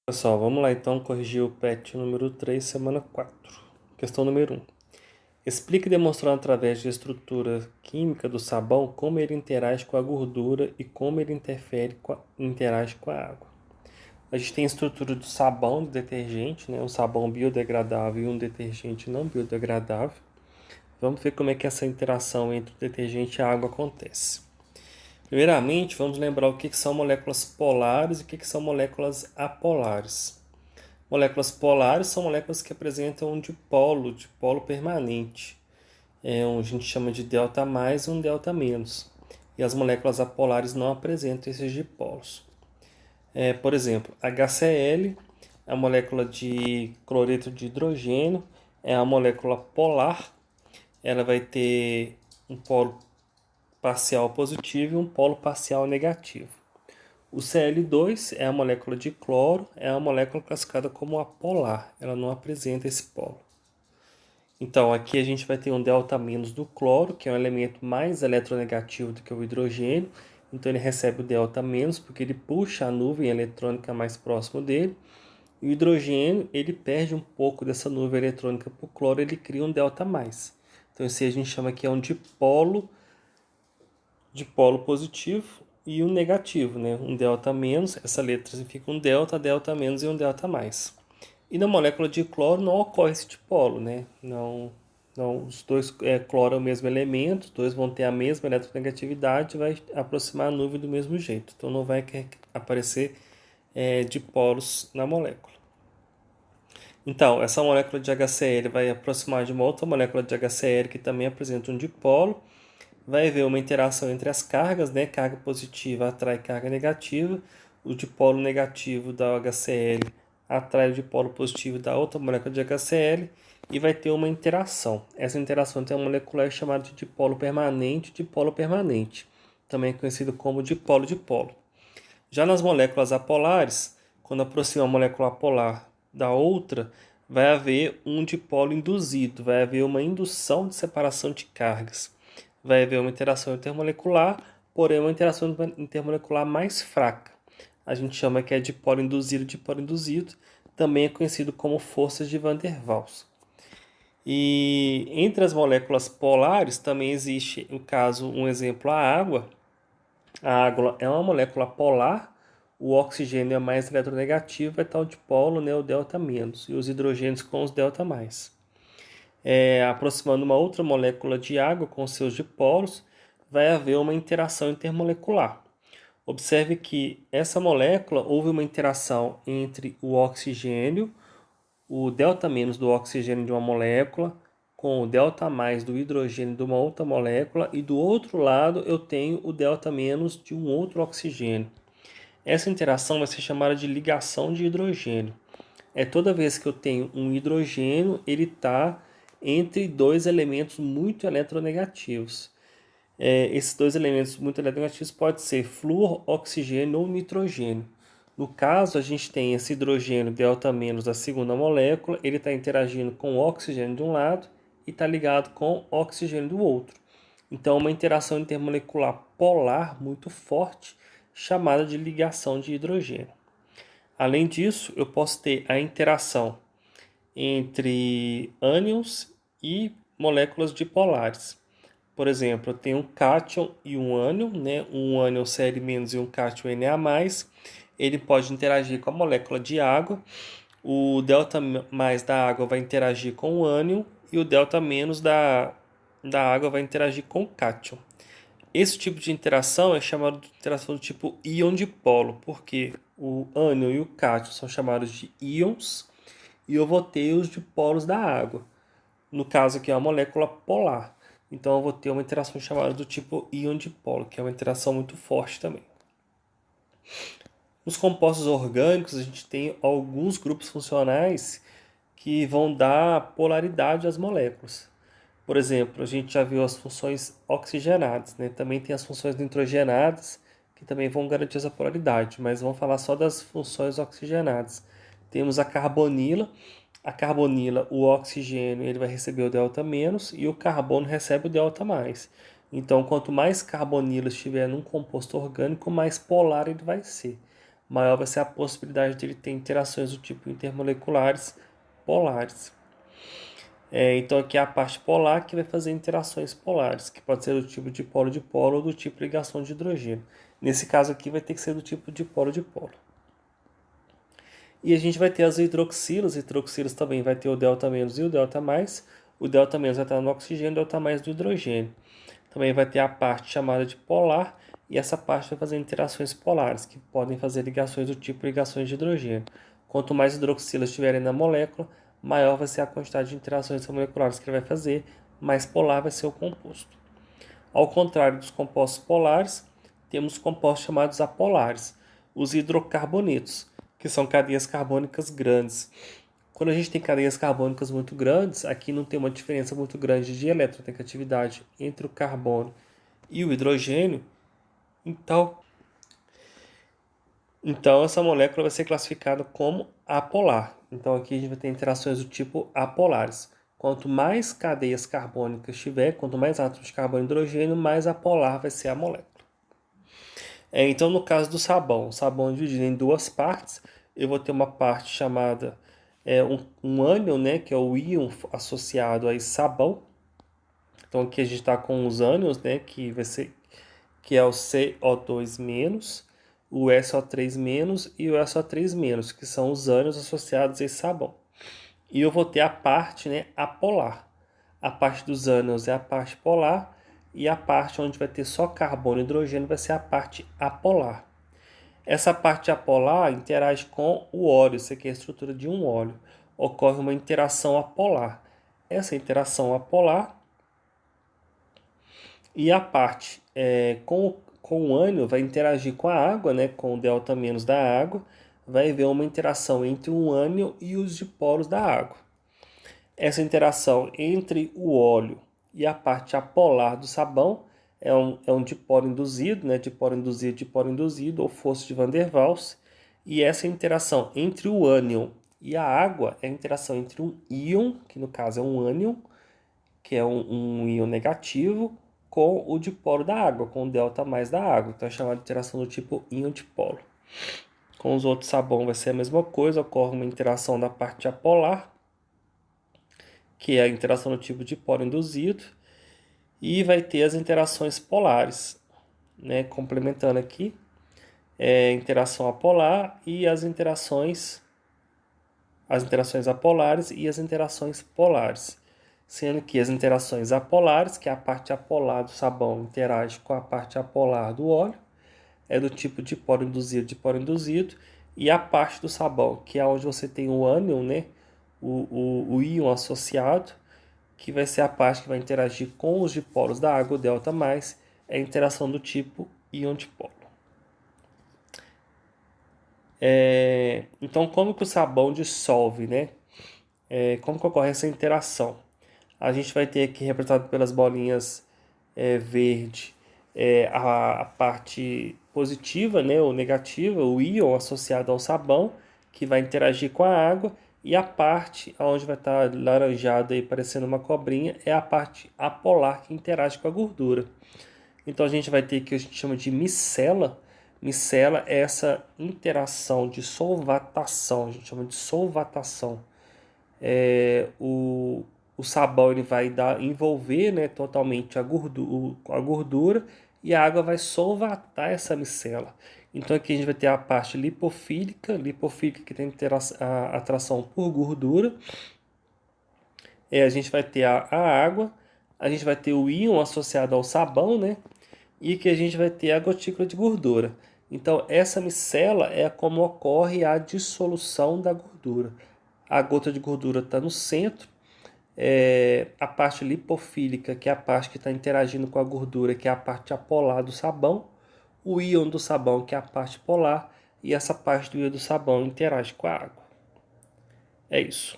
Pessoal, vamos lá então corrigir o PET número 3, semana 4. Questão número 1. Explique demonstrando através de estrutura química do sabão como ele interage com a gordura e como ele interage com a água. A gente tem a estrutura do sabão, do detergente, né? Um sabão biodegradável e um detergente não biodegradável. Vamos ver como é que essa interação entre o detergente e a água acontece. Primeiramente, vamos lembrar o que são moléculas polares e o que são moléculas apolares. Moléculas polares são moléculas que apresentam um dipolo permanente. A gente chama de delta mais e um delta menos. E as moléculas apolares não apresentam esses dipolos. Por exemplo, HCl, a molécula de cloreto de hidrogênio, é a molécula polar. Ela vai ter um polo parcial positivo e um polo parcial negativo. O Cl2 é a molécula de cloro, é a molécula classificada como apolar, ela não apresenta esse polo. Então, aqui a gente vai ter um delta menos do cloro, que é um elemento mais eletronegativo do que o hidrogênio. Então, ele recebe o delta menos porque ele puxa a nuvem eletrônica mais próximo dele. E o hidrogênio, ele perde um pouco dessa nuvem eletrônica para o cloro, ele cria um delta mais. Então, esse a gente chama que é um dipolo positivo e um negativo, né? Um delta menos, essa letra significa um delta, delta menos e um delta mais. E na molécula de cloro não ocorre esse dipolo, né? Não, os dois cloro é o mesmo elemento, os dois vão ter a mesma eletronegatividade, vai aproximar a nuvem do mesmo jeito. Então não vai aparecer dipolos na molécula. Então, essa molécula de HCl vai aproximar de uma outra molécula de HCl que também apresenta um dipolo. Vai haver uma interação entre as cargas, né? Carga positiva atrai carga negativa. O dipolo negativo da HCl atrai o dipolo positivo da outra molécula de HCl e vai ter uma interação. Essa interação tem uma molecular chamada de dipolo permanente, também conhecido como dipolo-dipolo. Já nas moléculas apolares, quando aproxima a molécula apolar da outra, vai haver um dipolo induzido, vai haver uma indução de separação de cargas. Vai haver uma interação intermolecular, porém uma interação intermolecular mais fraca. A gente chama que é dipolo induzido, também é conhecido como forças de Van der Waals. E entre as moléculas polares também existe, no caso, um exemplo, a água. A água é uma molécula polar, o oxigênio é mais eletronegativo, vai estar o dipolo, né, o delta menos, e os hidrogênios com os delta mais. Aproximando uma outra molécula de água com seus dipolos, vai haver uma interação intermolecular. Observe que essa molécula houve uma interação entre o oxigênio, o delta menos do oxigênio de uma molécula, com o delta mais do hidrogênio de uma outra molécula, e do outro lado eu tenho o delta menos de um outro oxigênio. Essa interação vai ser chamada de ligação de hidrogênio. Toda vez que eu tenho um hidrogênio, ele está entre dois elementos muito eletronegativos. Esses dois elementos muito eletronegativos podem ser flúor, oxigênio ou nitrogênio. No caso, a gente tem esse hidrogênio delta menos da segunda molécula, ele está interagindo com o oxigênio de um lado e está ligado com o oxigênio do outro. Então, uma interação intermolecular polar muito forte, chamada de ligação de hidrogênio. Além disso, eu posso ter a interação entre ânions e moléculas dipolares. Por exemplo, eu tenho um cátion e um ânion, né? Um ânion Cl- e um cátion Na+. Ele pode interagir com a molécula de água. O delta mais da água vai interagir com o ânion e o delta menos da água vai interagir com o cátion. Esse tipo de interação é chamado de interação do tipo íon-dipolo, porque o ânion e o cátion são chamados de íons e eu vou ter os dipolos da água. No caso aqui é uma molécula polar. Então eu vou ter uma interação chamada do tipo íon-dipolo, que é uma interação muito forte também. Nos compostos orgânicos, a gente tem alguns grupos funcionais que vão dar polaridade às moléculas. Por exemplo, a gente já viu as funções oxigenadas, né? Também tem as funções nitrogenadas, que também vão garantir essa polaridade, mas vamos falar só das funções oxigenadas. Temos a carbonila. A carbonila, o oxigênio, ele vai receber o delta menos e o carbono recebe o delta mais. Então, quanto mais carbonila estiver num composto orgânico, mais polar ele vai ser. maior vai ser a possibilidade dele ter interações do tipo intermoleculares polares. Então aqui é a parte polar que vai fazer interações polares, que pode ser do tipo de polo ou do tipo ligação de hidrogênio. Nesse caso aqui vai ter que ser do tipo de polo de polo. E a gente vai ter as hidroxilas também vai ter o delta menos e o delta mais. O delta menos vai estar no oxigênio, o delta mais do hidrogênio. Também vai ter a parte chamada de polar, e essa parte vai fazer interações polares, que podem fazer ligações do tipo ligações de hidrogênio. Quanto mais hidroxilas estiverem na molécula, maior vai ser a quantidade de interações moleculares que ele vai fazer, mais polar vai ser o composto. Ao contrário dos compostos polares, temos compostos chamados apolares, os hidrocarbonetos, que são cadeias carbônicas grandes. Quando a gente tem cadeias carbônicas muito grandes, aqui não tem uma diferença muito grande de eletronegatividade entre o carbono e o hidrogênio, então essa molécula vai ser classificada como apolar. Então aqui a gente vai ter interações do tipo apolares. Quanto mais cadeias carbônicas tiver, quanto mais átomos de carbono e hidrogênio, mais apolar vai ser a molécula. Então no caso do sabão, o sabão é dividido em duas partes. Eu vou ter uma parte chamada um ânion, né, que é o íon associado a esse sabão. Então aqui a gente está com os ânions, né, que é o CO2-, o SO3- e o SO3-, que são os ânions associados a esse sabão. E eu vou ter a parte, né, apolar. A parte dos ânions é a parte polar, e a parte onde vai ter só carbono e hidrogênio vai ser a parte apolar. Essa parte apolar interage com o óleo, isso aqui é a estrutura de um óleo. Ocorre uma interação apolar. Essa interação apolar e a parte com o ânion vai interagir com a água, né, com o delta menos da água, vai haver uma interação entre o ânion e os dipolos da água. Essa interação entre o óleo e a parte apolar do sabão é um dipolo induzido, né, dipolo induzido, ou força de Van der Waals. E essa interação entre o ânion e a água é a interação entre um íon, que no caso é um ânion, que é um íon negativo, com o dipolo da água, com o delta mais da água. Então é chamada de interação do tipo íon-dipolo. Com os outros sabões vai ser a mesma coisa, ocorre uma interação da parte apolar, que é a interação do tipo dipolo induzido, e vai ter as interações polares, né? Complementando aqui, interação apolar e as interações apolares e as interações polares. Sendo que as interações apolares, que é a parte apolar do sabão, interage com a parte apolar do óleo, é do tipo dipolo induzido, e a parte do sabão, que é onde você tem o ânion, né, o íon associado, que vai ser a parte que vai interagir com os dipolos da água, o delta mais, é a interação do tipo íon-dipolo. Então, como que o sabão dissolve, né? Como que ocorre essa interação? A gente vai ter aqui representado pelas bolinhas verde a parte positiva, né, ou negativa, o íon associado ao sabão, que vai interagir com a água, e a parte onde vai estar laranjada e parecendo uma cobrinha é a parte apolar, que interage com a gordura. Então a gente vai ter o que a gente chama de micela. Micela é essa interação de solvatação, a gente chama de solvatação. O sabão ele vai envolver, né, totalmente a gordura, e a água vai solvatar essa micela. Então aqui a gente vai ter a parte lipofílica que tem a atração por gordura. A gente vai ter a água, a gente vai ter o íon associado ao sabão, né? E que a gente vai ter a gotícula de gordura. Então, essa micela é como ocorre a dissolução da gordura. A gota de gordura está no centro, a parte lipofílica, que é a parte que está interagindo com a gordura, que é a parte apolar do sabão, o íon do sabão, que é a parte polar, e essa parte do íon do sabão interage com a água. É isso.